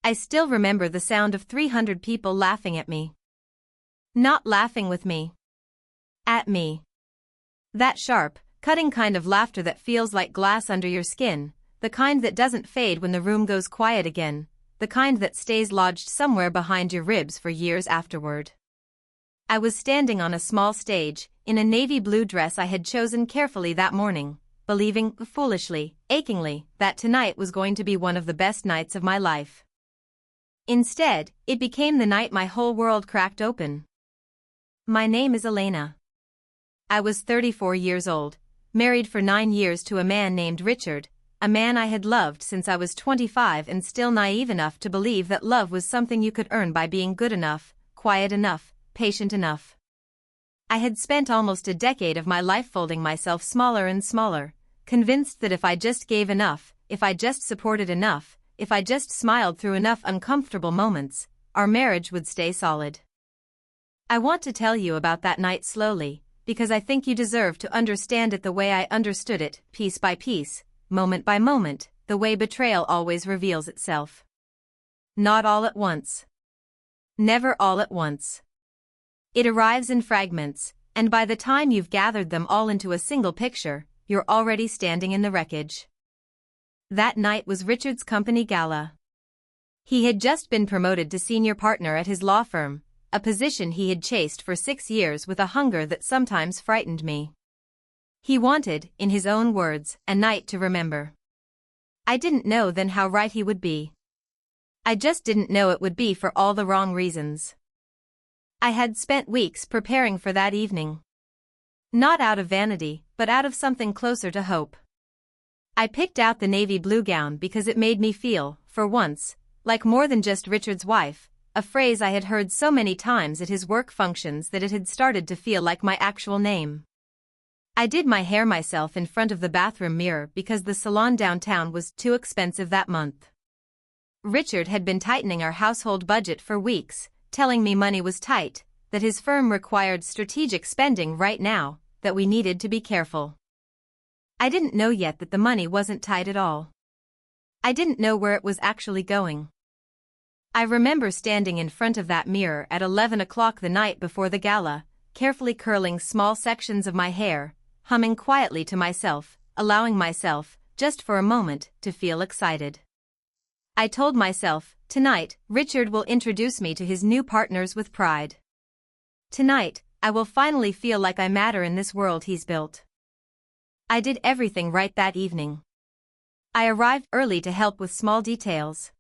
I still remember the sound of 300 people laughing at me. Not laughing with me. At me. That sharp, cutting kind of laughter that feels like glass under your skin, the kind that doesn't fade when the room goes quiet again, the kind that stays lodged somewhere behind your ribs for years afterward. I was standing on a small stage, in a navy blue dress I had chosen carefully that morning, believing, foolishly, achingly, that tonight was going to be one of the best nights of my life. Instead, it became the night my whole world cracked open. My name is Elena. I was 34 years old, married for 9 years to a man named Richard, a man I had loved since I was 25 and still naive enough to believe that love was something you could earn by being good enough, quiet enough, patient enough. I had spent almost a decade of my life folding myself smaller and smaller, convinced that if I just gave enough, if I just supported enough, if I just smiled through enough uncomfortable moments, our marriage would stay solid. I want to tell you about that night slowly, because I think you deserve to understand it the way I understood it, piece by piece, moment by moment, the way betrayal always reveals itself. Not all at once. Never all at once. It arrives in fragments, and by the time you've gathered them all into a single picture, you're already standing in the wreckage. That night was Richard's company gala. He had just been promoted to senior partner at his law firm, a position he had chased for 6 years with a hunger that sometimes frightened me. He wanted, in his own words, a night to remember. I didn't know then how right he would be. I just didn't know it would be for all the wrong reasons. I had spent weeks preparing for that evening. Not out of vanity, but out of something closer to hope. I picked out the navy blue gown because it made me feel, for once, like more than just Richard's wife, a phrase I had heard so many times at his work functions that it had started to feel like my actual name. I did my hair myself in front of the bathroom mirror because the salon downtown was too expensive that month. Richard had been tightening our household budget for weeks, telling me money was tight, that his firm required strategic spending right now, that we needed to be careful. I didn't know yet that the money wasn't tight at all. I didn't know where it was actually going. I remember standing in front of that mirror at 11 o'clock the night before the gala, carefully curling small sections of my hair, humming quietly to myself, allowing myself, just for a moment, to feel excited. I told myself, tonight, Richard will introduce me to his new partners with pride. Tonight, I will finally feel like I matter in this world he's built. I did everything right that evening. I arrived early to help with small details.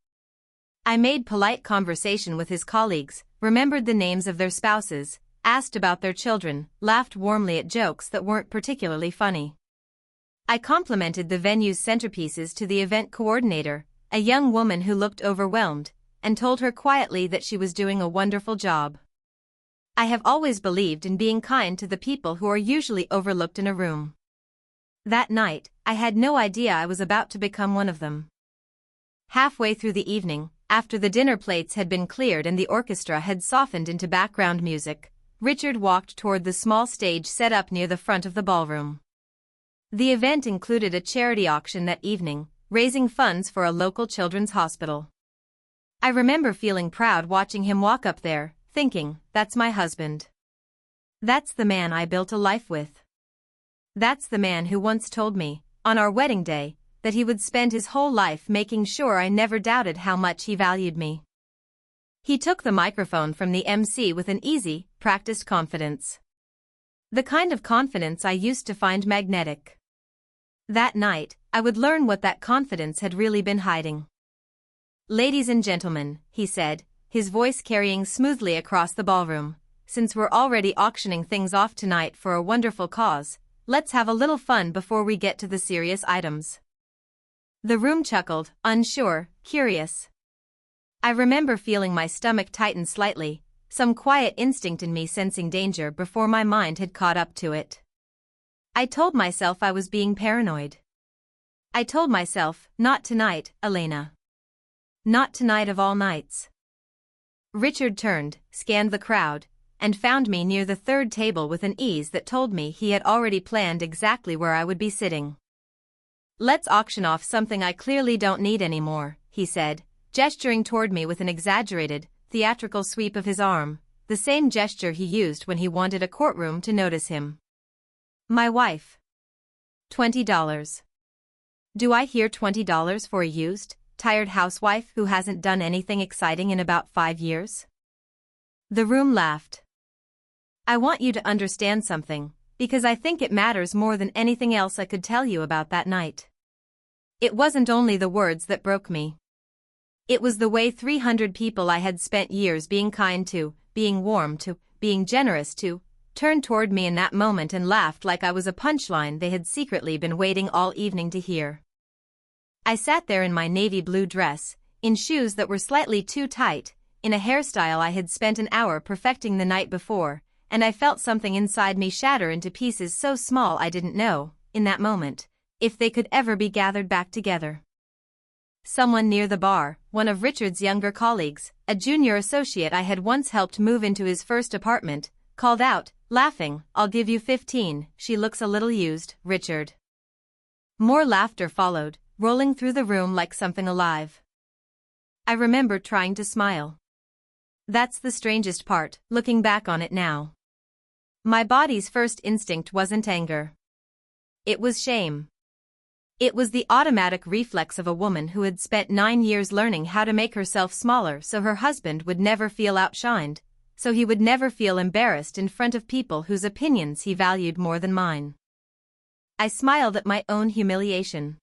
I made polite conversation with his colleagues, remembered the names of their spouses, asked about their children, laughed warmly at jokes that weren't particularly funny. I complimented the venue's centerpieces to the event coordinator, a young woman who looked overwhelmed, and told her quietly that she was doing a wonderful job. I have always believed in being kind to the people who are usually overlooked in a room. That night, I had no idea I was about to become one of them. Halfway through the evening, after the dinner plates had been cleared and the orchestra had softened into background music, Richard walked toward the small stage set up near the front of the ballroom. The event included a charity auction that evening, raising funds for a local children's hospital. I remember feeling proud watching him walk up there, thinking, that's my husband. That's the man I built a life with. That's the man who once told me, on our wedding day, that he would spend his whole life making sure I never doubted how much he valued me. He took the microphone from the MC with an easy, practiced confidence. The kind of confidence I used to find magnetic. That night, I would learn what that confidence had really been hiding. Ladies and gentlemen, he said, his voice carrying smoothly across the ballroom, since we're already auctioning things off tonight for a wonderful cause, let's have a little fun before we get to the serious items. The room chuckled, unsure, curious. I remember feeling my stomach tighten slightly, some quiet instinct in me sensing danger before my mind had caught up to it. I told myself I was being paranoid. I told myself, not tonight, Elena. Not tonight of all nights. Richard turned, scanned the crowd, and found me near the third table with an ease that told me he had already planned exactly where I would be sitting. Let's auction off something I clearly don't need anymore, he said, gesturing toward me with an exaggerated, theatrical sweep of his arm, the same gesture he used when he wanted a courtroom to notice him. My wife. $20. Do I hear $20 for a used, tired housewife who hasn't done anything exciting in about 5 years? The room laughed. I want you to understand something, because I think it matters more than anything else I could tell you about that night. It wasn't only the words that broke me. It was the way 300 people I had spent years being kind to, being warm to, being generous to, turned toward me in that moment and laughed like I was a punchline they had secretly been waiting all evening to hear. I sat there in my navy blue dress, in shoes that were slightly too tight, in a hairstyle I had spent an hour perfecting the night before, and I felt something inside me shatter into pieces so small I didn't know, in that moment, if they could ever be gathered back together. Someone near the bar, one of Richard's younger colleagues, a junior associate I had once helped move into his first apartment, called out, laughing, "I'll give you 15, she looks a little used, Richard." More laughter followed, rolling through the room like something alive. I remember trying to smile. That's the strangest part, looking back on it now. My body's first instinct wasn't anger. It was shame. It was the automatic reflex of a woman who had spent 9 years learning how to make herself smaller so her husband would never feel outshined, so he would never feel embarrassed in front of people whose opinions he valued more than mine. I smiled at my own humiliation.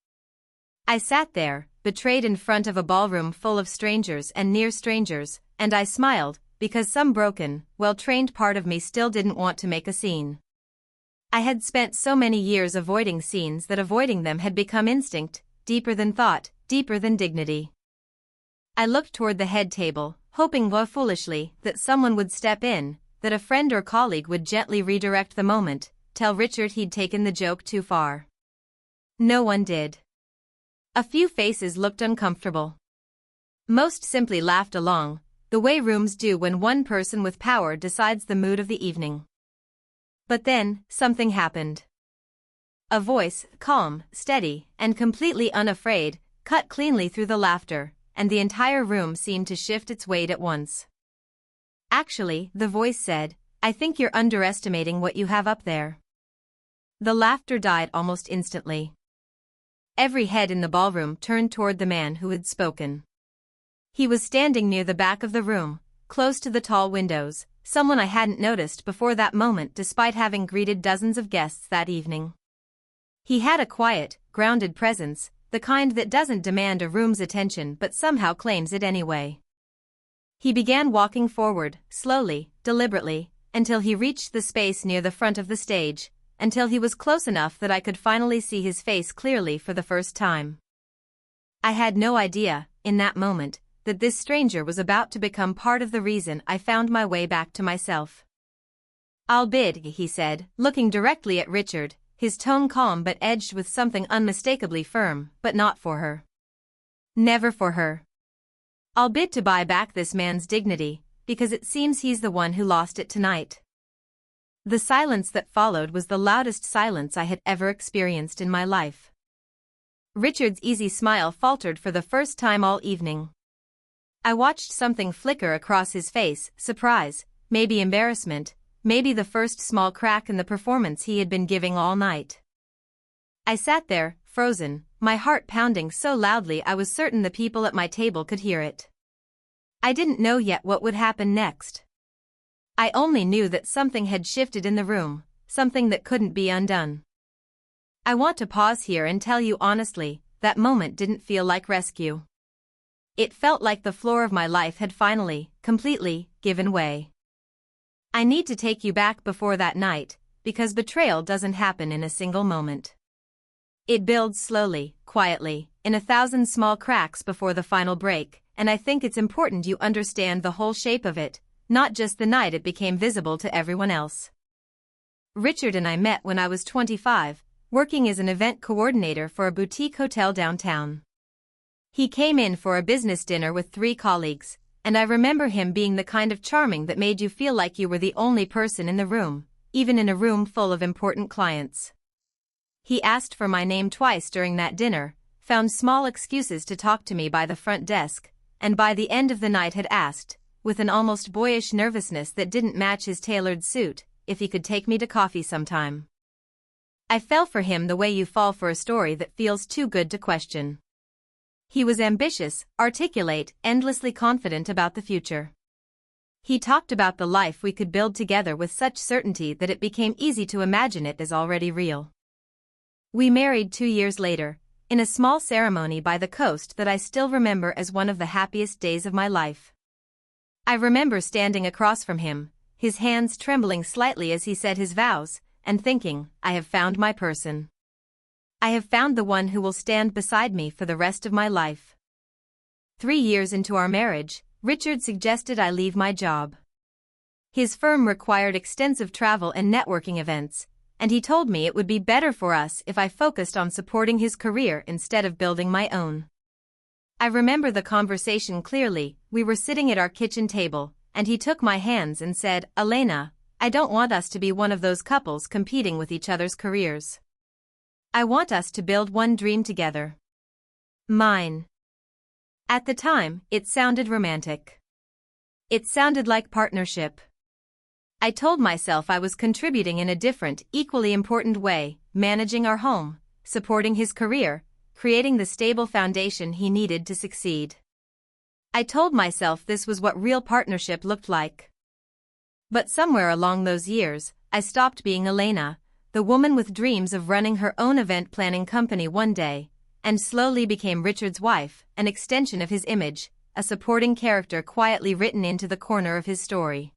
I sat there, betrayed in front of a ballroom full of strangers and near strangers, and I smiled, because some broken, well-trained part of me still didn't want to make a scene. I had spent so many years avoiding scenes that avoiding them had become instinct, deeper than thought, deeper than dignity. I looked toward the head table, hoping foolishly that someone would step in, that a friend or colleague would gently redirect the moment, tell Richard he'd taken the joke too far. No one did. A few faces looked uncomfortable. Most simply laughed along, the way rooms do when one person with power decides the mood of the evening. But then, something happened. A voice, calm, steady, and completely unafraid, cut cleanly through the laughter, and the entire room seemed to shift its weight at once. Actually, the voice said, "I think you're underestimating what you have up there." The laughter died almost instantly. Every head in the ballroom turned toward the man who had spoken. He was standing near the back of the room, close to the tall windows, someone I hadn't noticed before that moment despite having greeted dozens of guests that evening. He had a quiet, grounded presence, the kind that doesn't demand a room's attention but somehow claims it anyway. He began walking forward, slowly, deliberately, until he reached the space near the front of the stage, until he was close enough that I could finally see his face clearly for the first time. I had no idea, in that moment, that this stranger was about to become part of the reason I found my way back to myself. "I'll bid," he said, looking directly at Richard, his tone calm but edged with something unmistakably firm, "but not for her. Never for her. I'll bid to buy back this man's dignity, because it seems he's the one who lost it tonight." The silence that followed was the loudest silence I had ever experienced in my life. Richard's easy smile faltered for the first time all evening. I watched something flicker across his face, surprise, maybe embarrassment, maybe the first small crack in the performance he had been giving all night. I sat there, frozen, my heart pounding so loudly I was certain the people at my table could hear it. I didn't know yet what would happen next. I only knew that something had shifted in the room, something that couldn't be undone. I want to pause here and tell you honestly, that moment didn't feel like rescue. It felt like the floor of my life had finally, completely, given way. I need to take you back before that night, because betrayal doesn't happen in a single moment. It builds slowly, quietly, in 1,000 small cracks before the final break, and I think it's important you understand the whole shape of it, not just the night it became visible to everyone else. Richard and I met when I was 25, working as an event coordinator for a boutique hotel downtown. He came in for a business dinner with 3 colleagues, and I remember him being the kind of charming that made you feel like you were the only person in the room, even in a room full of important clients. He asked for my name twice during that dinner, found small excuses to talk to me by the front desk, and by the end of the night had asked, with an almost boyish nervousness that didn't match his tailored suit, if he could take me to coffee sometime. I fell for him the way you fall for a story that feels too good to question. He was ambitious, articulate, endlessly confident about the future. He talked about the life we could build together with such certainty that it became easy to imagine it as already real. We married 2 years later, in a small ceremony by the coast that I still remember as one of the happiest days of my life. I remember standing across from him, his hands trembling slightly as he said his vows, and thinking, I have found my person. I have found the one who will stand beside me for the rest of my life. 3 years into our marriage, Richard suggested I leave my job. His firm required extensive travel and networking events, and he told me it would be better for us if I focused on supporting his career instead of building my own. I remember the conversation clearly. We were sitting at our kitchen table, and he took my hands and said, Elena, I don't want us to be one of those couples competing with each other's careers. I want us to build one dream together. Mine. At the time, it sounded romantic. It sounded like partnership. I told myself I was contributing in a different, equally important way, managing our home, supporting his career, creating the stable foundation he needed to succeed. I told myself this was what real partnership looked like. But somewhere along those years, I stopped being Elena, the woman with dreams of running her own event planning company one day, and slowly became Richard's wife, an extension of his image, a supporting character quietly written into the corner of his story.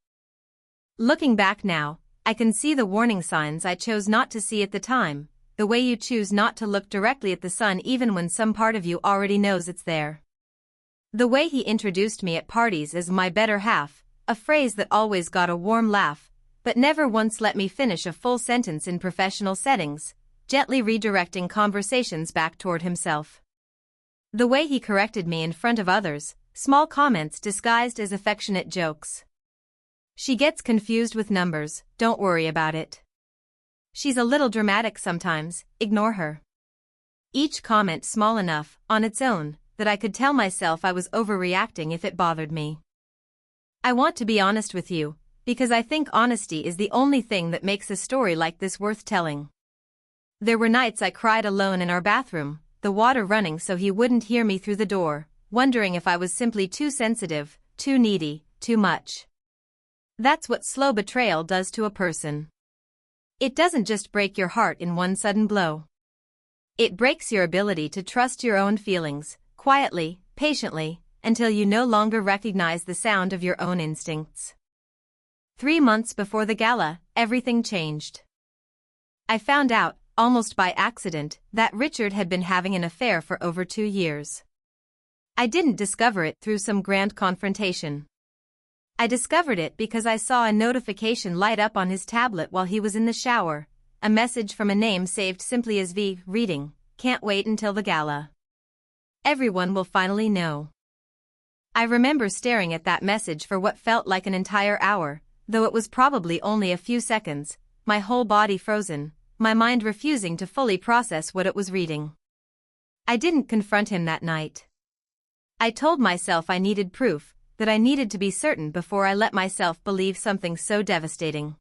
Looking back now, I can see the warning signs I chose not to see at the time, the way you choose not to look directly at the sun even when some part of you already knows it's there. The way he introduced me at parties as my better half, a phrase that always got a warm laugh, but never once let me finish a full sentence in professional settings, gently redirecting conversations back toward himself. The way he corrected me in front of others, small comments disguised as affectionate jokes. She gets confused with numbers, don't worry about it. She's a little dramatic sometimes, ignore her. Each comment small enough, on its own, that I could tell myself I was overreacting if it bothered me. I want to be honest with you, because I think honesty is the only thing that makes a story like this worth telling. There were nights I cried alone in our bathroom, the water running so he wouldn't hear me through the door, wondering if I was simply too sensitive, too needy, too much. That's what slow betrayal does to a person. It doesn't just break your heart in one sudden blow. It breaks your ability to trust your own feelings, quietly, patiently, until you no longer recognize the sound of your own instincts. 3 months before the gala, everything changed. I found out, almost by accident, that Richard had been having an affair for over 2 years. I didn't discover it through some grand confrontation. I discovered it because I saw a notification light up on his tablet while he was in the shower, a message from a name saved simply as V, reading, "Can't wait until the gala. Everyone will finally know." I remember staring at that message for what felt like an entire hour, though it was probably only a few seconds, my whole body frozen, my mind refusing to fully process what it was reading. I didn't confront him that night. I told myself I needed proof, that I needed to be certain before I let myself believe something so devastating.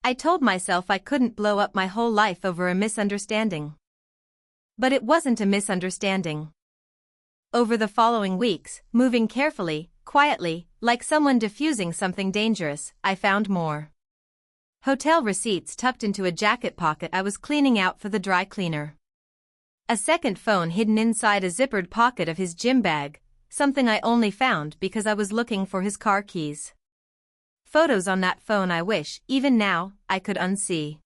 I told myself I couldn't blow up my whole life over a misunderstanding. But it wasn't a misunderstanding. Over the following weeks, moving carefully, quietly, like someone diffusing something dangerous, I found more. Hotel receipts tucked into a jacket pocket I was cleaning out for the dry cleaner. A second phone hidden inside a zippered pocket of his gym bag, something I only found because I was looking for his car keys. Photos on that phone I wish, even now, I could unsee.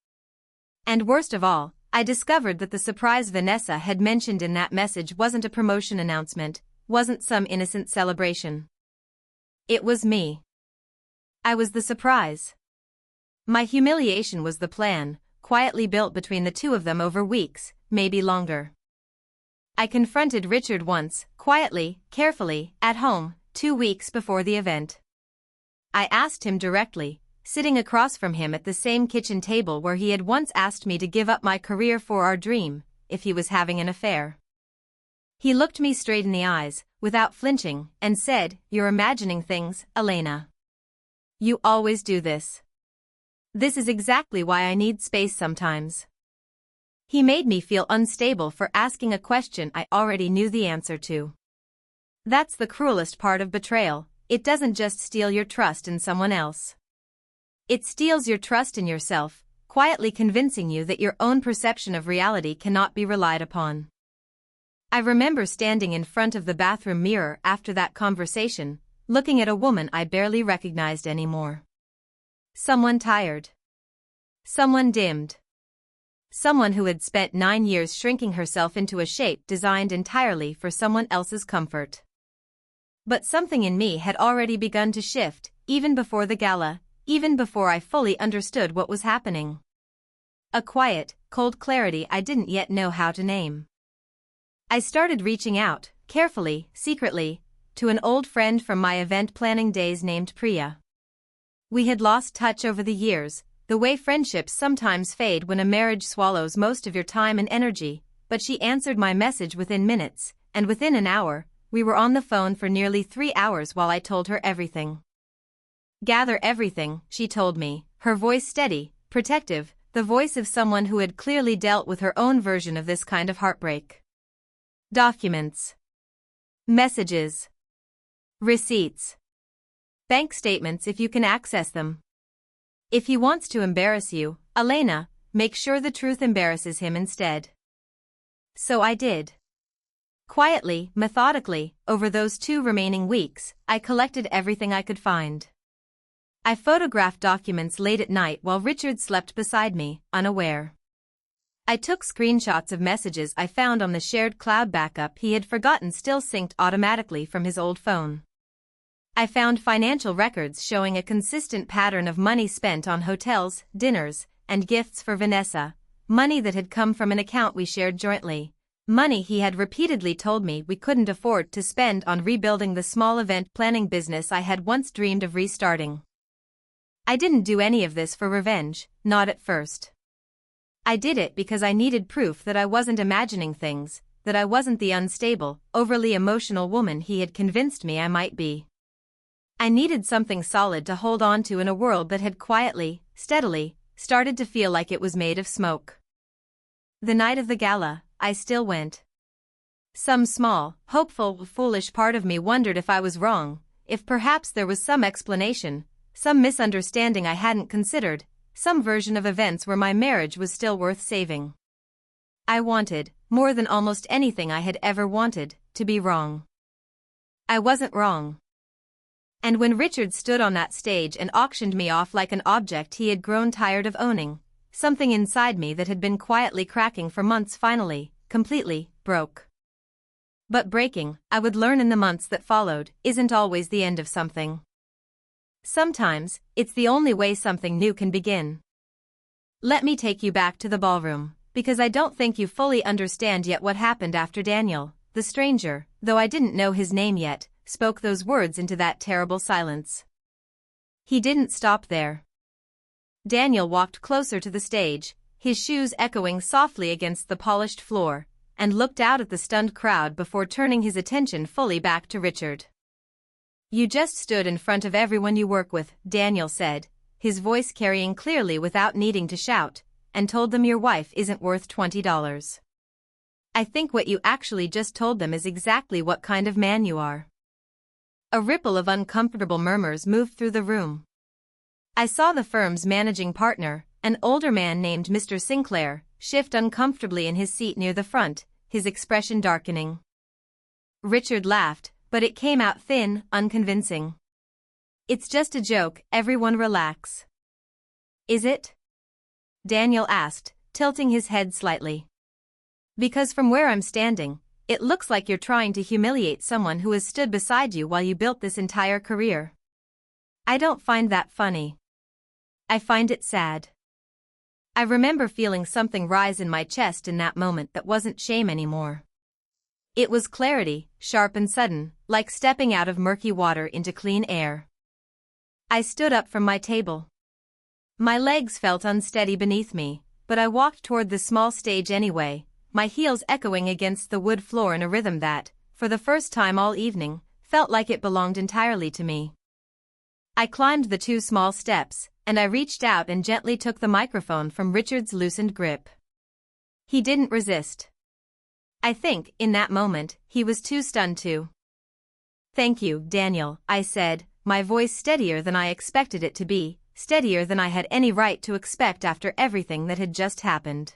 And worst of all, I discovered that the surprise Vanessa had mentioned in that message wasn't a promotion announcement, wasn't some innocent celebration. It was me. I was the surprise. My humiliation was the plan, quietly built between the two of them over weeks, maybe longer. I confronted Richard once, quietly, carefully, at home, 2 weeks before the event. I asked him directly, sitting across from him at the same kitchen table where he had once asked me to give up my career for our dream, if he was having an affair. He looked me straight in the eyes, without flinching, and said, "You're imagining things, Elena. You always do this. This is exactly why I need space sometimes." He made me feel unstable for asking a question I already knew the answer to. That's the cruelest part of betrayal. It doesn't just steal your trust in someone else. It steals your trust in yourself, quietly convincing you that your own perception of reality cannot be relied upon. I remember standing in front of the bathroom mirror after that conversation, looking at a woman I barely recognized anymore. Someone tired. Someone dimmed. Someone who had spent 9 years shrinking herself into a shape designed entirely for someone else's comfort. But something in me had already begun to shift, even before the gala, even before I fully understood what was happening. A quiet, cold clarity I didn't yet know how to name. I started reaching out, carefully, secretly, to an old friend from my event planning days named Priya. We had lost touch over the years, the way friendships sometimes fade when a marriage swallows most of your time and energy, but she answered my message within minutes, and within an hour, we were on the phone for nearly 3 hours while I told her everything. "Gather everything," she told me, her voice steady, protective, the voice of someone who had clearly dealt with her own version of this kind of heartbreak. Documents. Messages. Receipts. Bank statements if you can access them. If he wants to embarrass you, Elena, make sure the truth embarrasses him instead. So I did. Quietly, methodically, over those 2 remaining weeks, I collected everything I could find. I photographed documents late at night while Richard slept beside me, unaware. I took screenshots of messages I found on the shared cloud backup he had forgotten still synced automatically from his old phone. I found financial records showing a consistent pattern of money spent on hotels, dinners, and gifts for Vanessa, money that had come from an account we shared jointly. Money he had repeatedly told me we couldn't afford to spend on rebuilding the small event planning business I had once dreamed of restarting. I didn't do any of this for revenge, not at first. I did it because I needed proof that I wasn't imagining things, that I wasn't the unstable, overly emotional woman he had convinced me I might be. I needed something solid to hold on to in a world that had quietly, steadily, started to feel like it was made of smoke. The night of the gala, I still went. Some small, hopeful, foolish part of me wondered if I was wrong, if perhaps there was some explanation, some misunderstanding I hadn't considered, some version of events where my marriage was still worth saving. I wanted, more than almost anything I had ever wanted, to be wrong. I wasn't wrong. And when Richard stood on that stage and auctioned me off like an object he had grown tired of owning, something inside me that had been quietly cracking for months finally, completely, broke. But breaking, I would learn in the months that followed, isn't always the end of something. Sometimes, it's the only way something new can begin. Let me take you back to the ballroom, because I don't think you fully understand yet what happened after Daniel, the stranger, though I didn't know his name yet, spoke those words into that terrible silence. He didn't stop there. Daniel walked closer to the stage, his shoes echoing softly against the polished floor, and looked out at the stunned crowd before turning his attention fully back to Richard. "You just stood in front of everyone you work with," Daniel said, his voice carrying clearly without needing to shout, "and told them your wife isn't worth $20. I think what you actually just told them is exactly what kind of man you are." A ripple of uncomfortable murmurs moved through the room. I saw the firm's managing partner, an older man named Mr. Sinclair, shift uncomfortably in his seat near the front, his expression darkening. Richard laughed, but it came out thin, unconvincing. "It's just a joke, everyone relax." "Is it?" Daniel asked, tilting his head slightly. "Because from where I'm standing, it looks like you're trying to humiliate someone who has stood beside you while you built this entire career. I don't find that funny. I find it sad." I remember feeling something rise in my chest in that moment that wasn't shame anymore. It was clarity, sharp and sudden, like stepping out of murky water into clean air. I stood up from my table. My legs felt unsteady beneath me, but I walked toward the small stage anyway, my heels echoing against the wood floor in a rhythm that, for the first time all evening, felt like it belonged entirely to me. I climbed the 2 small steps, and I reached out and gently took the microphone from Richard's loosened grip. He didn't resist. I think, in that moment, he was too stunned to. "Thank you, Daniel," I said, my voice steadier than I expected it to be, steadier than I had any right to expect after everything that had just happened.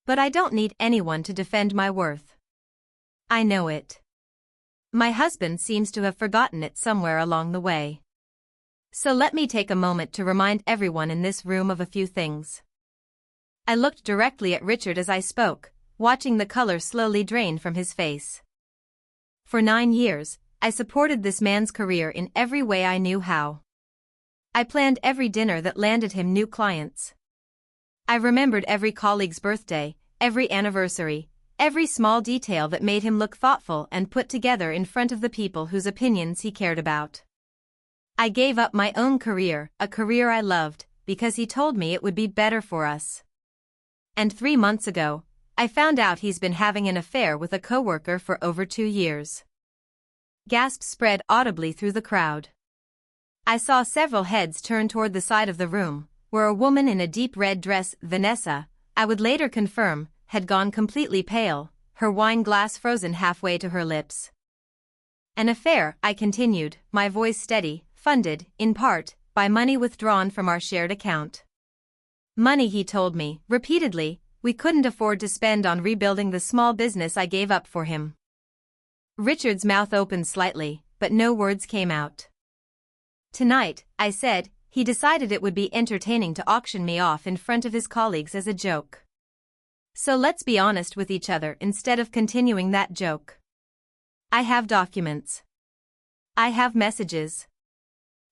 "But I don't need anyone to defend my worth. I know it. My husband seems to have forgotten it somewhere along the way. So let me take a moment to remind everyone in this room of a few things." I looked directly at Richard as I spoke, watching the color slowly drain from his face. For 9 years, I supported this man's career in every way I knew how. I planned every dinner that landed him new clients. I remembered every colleague's birthday, every anniversary, every small detail that made him look thoughtful and put together in front of the people whose opinions he cared about. I gave up my own career, a career I loved, because he told me it would be better for us. And 3 months ago, I found out he's been having an affair with a coworker for over 2 years. Gasps spread audibly through the crowd. I saw several heads turn toward the side of the room, where a woman in a deep red dress, Vanessa, I would later confirm, had gone completely pale, her wine glass frozen halfway to her lips. "An affair," I continued, my voice steady, "funded, in part, by money withdrawn from our shared account. Money, he told me, repeatedly, we couldn't afford to spend on rebuilding the small business I gave up for him." Richard's mouth opened slightly, but no words came out. "Tonight," I said, "he decided it would be entertaining to auction me off in front of his colleagues as a joke. So let's be honest with each other instead of continuing that joke. I have documents. I have messages.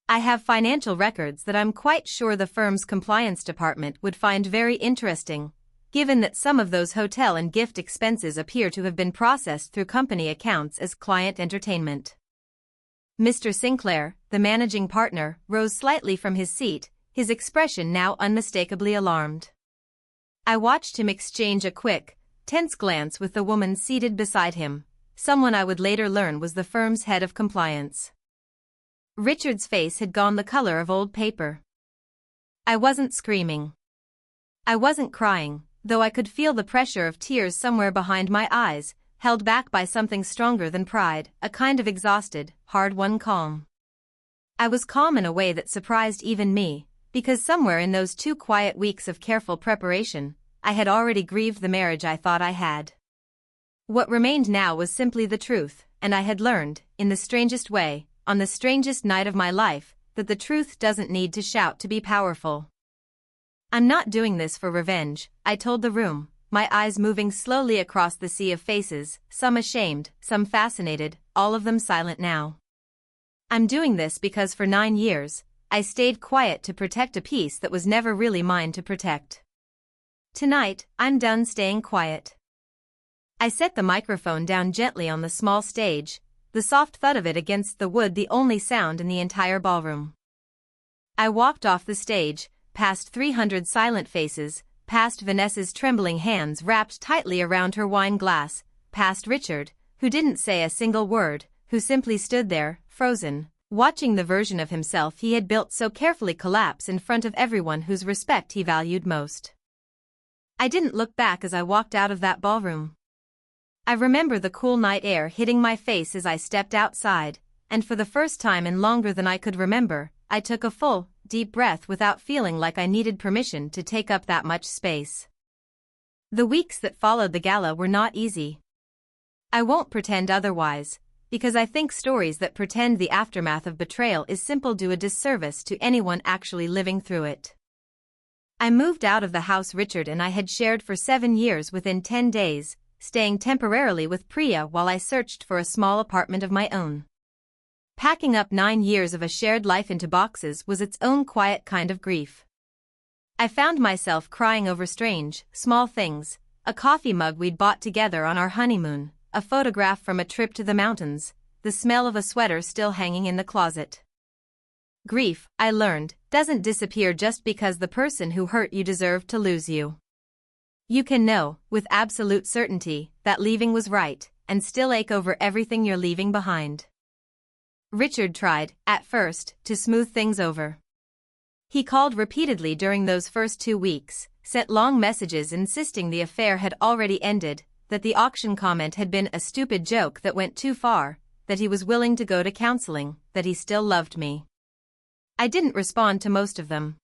I have financial records that I'm quite sure the firm's compliance department would find very interesting, given that some of those hotel and gift expenses appear to have been processed through company accounts as client entertainment." Mr. Sinclair, the managing partner, rose slightly from his seat, his expression now unmistakably alarmed. I watched him exchange a quick, tense glance with the woman seated beside him, someone I would later learn was the firm's head of compliance. Richard's face had gone the color of old paper. I wasn't screaming. I wasn't crying, though I could feel the pressure of tears somewhere behind my eyes, held back by something stronger than pride, a kind of exhausted, hard-won calm. I was calm in a way that surprised even me, because somewhere in those 2 quiet weeks of careful preparation, I had already grieved the marriage I thought I had. What remained now was simply the truth, and I had learned, in the strangest way, on the strangest night of my life, that the truth doesn't need to shout to be powerful. "I'm not doing this for revenge," I told the room, my eyes moving slowly across the sea of faces, some ashamed, some fascinated, all of them silent now. "I'm doing this because for 9 years, I stayed quiet to protect a peace that was never really mine to protect. Tonight, I'm done staying quiet." I set the microphone down gently on the small stage, the soft thud of it against the wood the only sound in the entire ballroom. I walked off the stage, past 300 silent faces, past Vanessa's trembling hands wrapped tightly around her wine glass, past Richard, who didn't say a single word, who simply stood there, frozen, watching the version of himself he had built so carefully collapse in front of everyone whose respect he valued most. I didn't look back as I walked out of that ballroom. I remember the cool night air hitting my face as I stepped outside, and for the first time in longer than I could remember, I took a full, deep breath without feeling like I needed permission to take up that much space. The weeks that followed the gala were not easy. I won't pretend otherwise, because I think stories that pretend the aftermath of betrayal is simple do a disservice to anyone actually living through it. I moved out of the house Richard and I had shared for 7 years within 10 days, staying temporarily with Priya while I searched for a small apartment of my own. Packing up 9 years of a shared life into boxes was its own quiet kind of grief. I found myself crying over strange, small things, a coffee mug we'd bought together on our honeymoon, a photograph from a trip to the mountains, the smell of a sweater still hanging in the closet. Grief, I learned, doesn't disappear just because the person who hurt you deserved to lose you. You can know, with absolute certainty, that leaving was right, and still ache over everything you're leaving behind. Richard tried, at first, to smooth things over. He called repeatedly during those first 2 weeks, sent long messages insisting the affair had already ended, that the auction comment had been a stupid joke that went too far, that he was willing to go to counseling, that he still loved me. I didn't respond to most of them.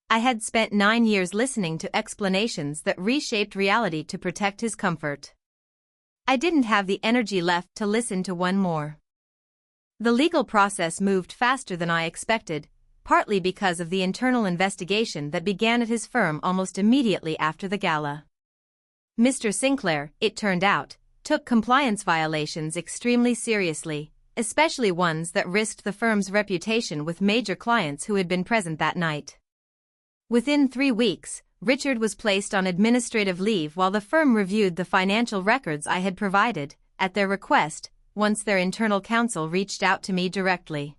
I had spent 9 years listening to explanations that reshaped reality to protect his comfort. I didn't have the energy left to listen to one more. The legal process moved faster than I expected, partly because of the internal investigation that began at his firm almost immediately after the gala. Mr. Sinclair, it turned out, took compliance violations extremely seriously, especially ones that risked the firm's reputation with major clients who had been present that night. Within 3 weeks, Richard was placed on administrative leave while the firm reviewed the financial records I had provided, at their request, once their internal counsel reached out to me directly.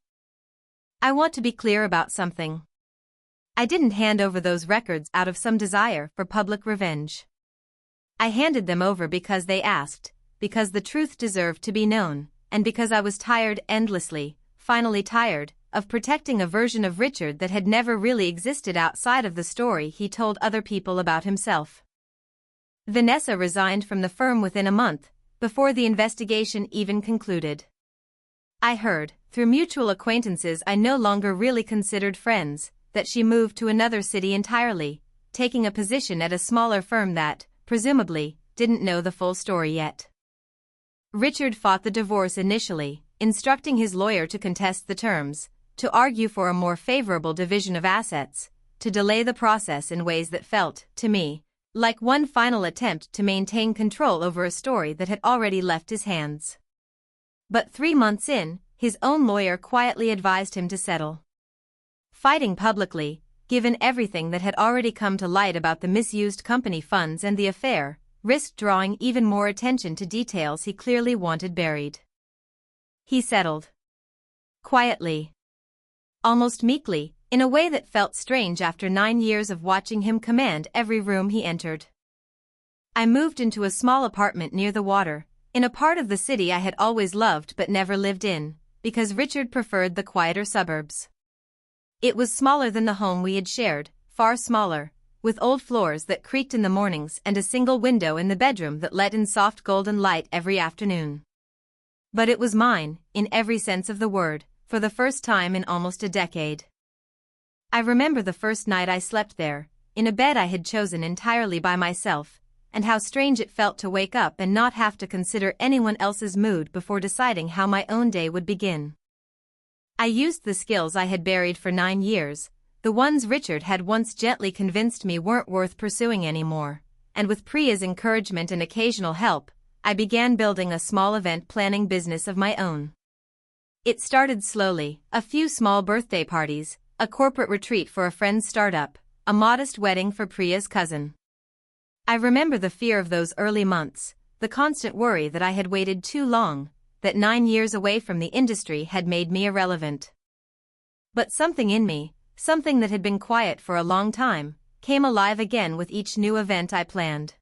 I want to be clear about something. I didn't hand over those records out of some desire for public revenge. I handed them over because they asked, because the truth deserved to be known, and because I was tired endlessly, finally tired, of protecting a version of Richard that had never really existed outside of the story he told other people about himself. Vanessa resigned from the firm within a month, before the investigation even concluded. I heard, through mutual acquaintances I no longer really considered friends, that she moved to another city entirely, taking a position at a smaller firm that, presumably, didn't know the full story yet. Richard fought the divorce initially, instructing his lawyer to contest the terms, to argue for a more favorable division of assets, to delay the process in ways that felt, to me, like one final attempt to maintain control over a story that had already left his hands. But 3 months in, his own lawyer quietly advised him to settle. Fighting publicly, given everything that had already come to light about the misused company funds and the affair, risked drawing even more attention to details he clearly wanted buried. He settled. Quietly. Almost meekly, in a way that felt strange after 9 years of watching him command every room he entered. I moved into a small apartment near the water, in a part of the city I had always loved but never lived in, because Richard preferred the quieter suburbs. It was smaller than the home we had shared, far smaller, with old floors that creaked in the mornings and a single window in the bedroom that let in soft golden light every afternoon. But it was mine, in every sense of the word, for the first time in almost a decade. I remember the first night I slept there, in a bed I had chosen entirely by myself, and how strange it felt to wake up and not have to consider anyone else's mood before deciding how my own day would begin. I used the skills I had buried for 9 years, the ones Richard had once gently convinced me weren't worth pursuing anymore, and with Priya's encouragement and occasional help, I began building a small event planning business of my own. It started slowly, a few small birthday parties, a corporate retreat for a friend's startup, a modest wedding for Priya's cousin. I remember the fear of those early months, the constant worry that I had waited too long, that 9 years away from the industry had made me irrelevant. But something in me, something that had been quiet for a long time, came alive again with each new event I planned.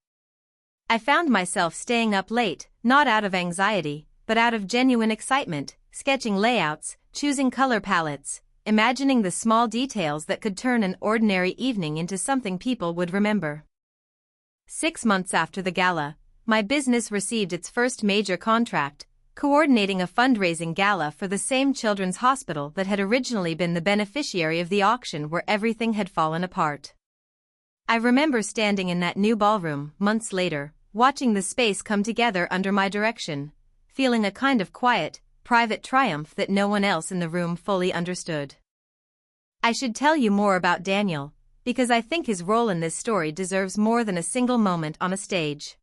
I found myself staying up late, not out of anxiety, but out of genuine excitement, sketching layouts, choosing color palettes, imagining the small details that could turn an ordinary evening into something people would remember. 6 months after the gala, my business received its first major contract, coordinating a fundraising gala for the same children's hospital that had originally been the beneficiary of the auction where everything had fallen apart. I remember standing in that new ballroom, months later, watching the space come together under my direction, feeling a kind of quiet, private triumph that no one else in the room fully understood. I should tell you more about Daniel, because I think his role in this story deserves more than a single moment on a stage.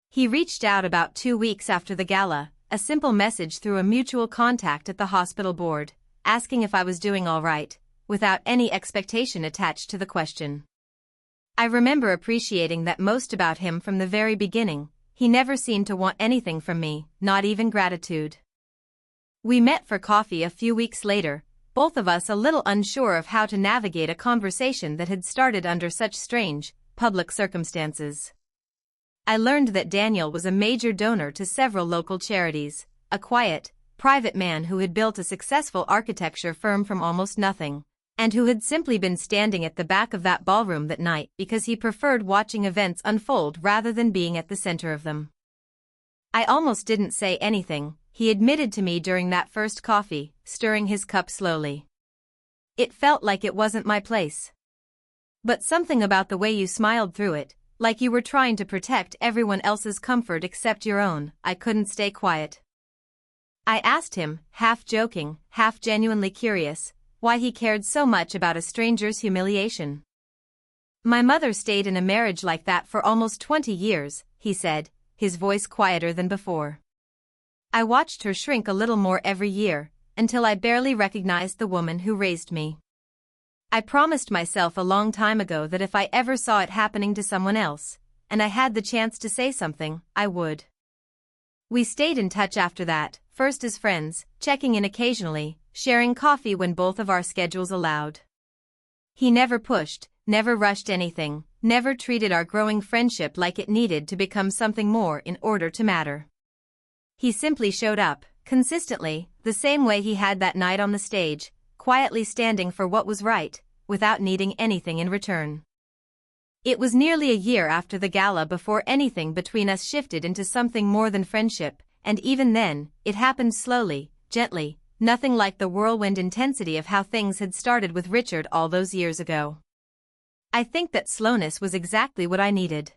He reached out about 2 weeks after the gala, a simple message through a mutual contact at the hospital board, asking if I was doing all right, without any expectation attached to the question. I remember appreciating that most about him from the very beginning. He never seemed to want anything from me, not even gratitude. We met for coffee a few weeks later, both of us a little unsure of how to navigate a conversation that had started under such strange, public circumstances. I learned that Daniel was a major donor to several local charities, a quiet, private man who had built a successful architecture firm from almost nothing, and who had simply been standing at the back of that ballroom that night because he preferred watching events unfold rather than being at the center of them. I almost didn't say anything, he admitted to me during that first coffee, stirring his cup slowly. It felt like it wasn't my place. But something about the way you smiled through it, like you were trying to protect everyone else's comfort except your own, I couldn't stay quiet. I asked him, half joking, half genuinely curious, why he cared so much about a stranger's humiliation. My mother stayed in a marriage like that for almost 20 years, he said, his voice quieter than before. I watched her shrink a little more every year, until I barely recognized the woman who raised me. I promised myself a long time ago that if I ever saw it happening to someone else, and I had the chance to say something, I would. We stayed in touch after that, first as friends, checking in occasionally, sharing coffee when both of our schedules allowed. He never pushed, never rushed anything, never treated our growing friendship like it needed to become something more in order to matter. He simply showed up, consistently, the same way he had that night on the stage, quietly standing for what was right, without needing anything in return. It was nearly a year after the gala before anything between us shifted into something more than friendship, and even then, it happened slowly, gently, nothing like the whirlwind intensity of how things had started with Richard all those years ago. I think that slowness was exactly what I needed.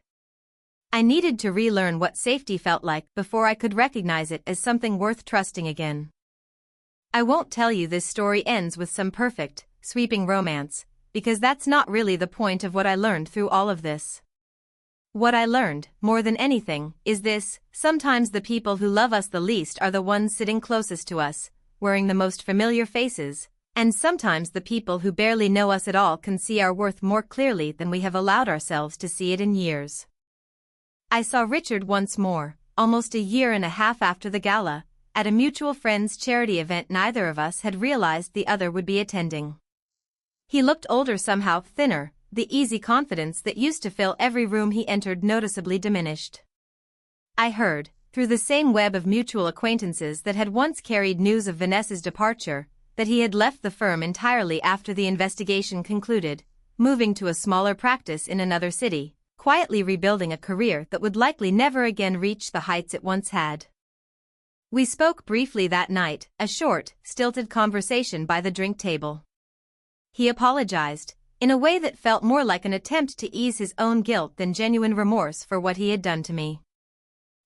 I needed to relearn what safety felt like before I could recognize it as something worth trusting again. I won't tell you this story ends with some perfect, sweeping romance, because that's not really the point of what I learned through all of this. What I learned, more than anything, is this: sometimes the people who love us the least are the ones sitting closest to us, wearing the most familiar faces, and sometimes the people who barely know us at all can see our worth more clearly than we have allowed ourselves to see it in years. I saw Richard once more, almost a year and a half after the gala, at a mutual friend's charity event neither of us had realized the other would be attending. He looked older, somehow thinner, the easy confidence that used to fill every room he entered noticeably diminished. I heard, through the same web of mutual acquaintances that had once carried news of Vanessa's departure, that he had left the firm entirely after the investigation concluded, moving to a smaller practice in another city, quietly rebuilding a career that would likely never again reach the heights it once had. We spoke briefly that night, a short, stilted conversation by the drink table. He apologized, in a way that felt more like an attempt to ease his own guilt than genuine remorse for what he had done to me.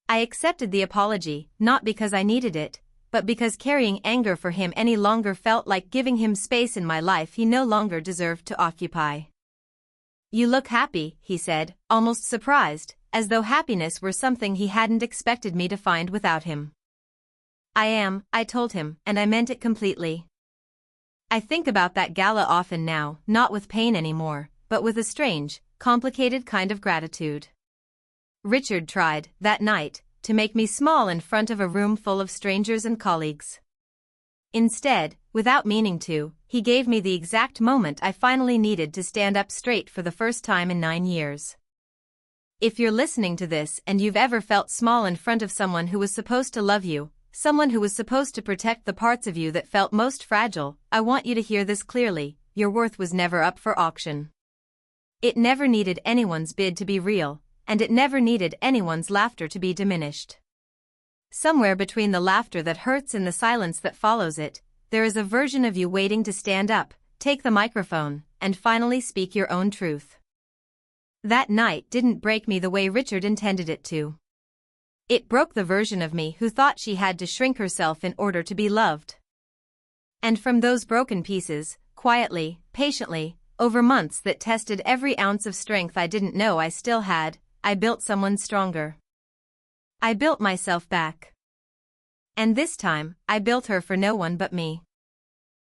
I accepted the apology, not because I needed it, but because carrying anger for him any longer felt like giving him space in my life he no longer deserved to occupy. "You look happy," he said, almost surprised, as though happiness were something he hadn't expected me to find without him. "I am," I told him, and I meant it completely. I think about that gala often now, not with pain anymore, but with a strange, complicated kind of gratitude. Richard tried, that night, to make me small in front of a room full of strangers and colleagues. Instead, without meaning to, he gave me the exact moment I finally needed to stand up straight for the first time in 9 years. If you're listening to this and you've ever felt small in front of someone who was supposed to love you, someone who was supposed to protect the parts of you that felt most fragile, I want you to hear this clearly: your worth was never up for auction. It never needed anyone's bid to be real, and it never needed anyone's laughter to be diminished. Somewhere between the laughter that hurts and the silence that follows it, there is a version of you waiting to stand up, take the microphone, and finally speak your own truth. That night didn't break me the way Richard intended it to. It broke the version of me who thought she had to shrink herself in order to be loved. And from those broken pieces, quietly, patiently, over months that tested every ounce of strength I didn't know I still had, I built someone stronger. I built myself back. And this time, I built her for no one but me.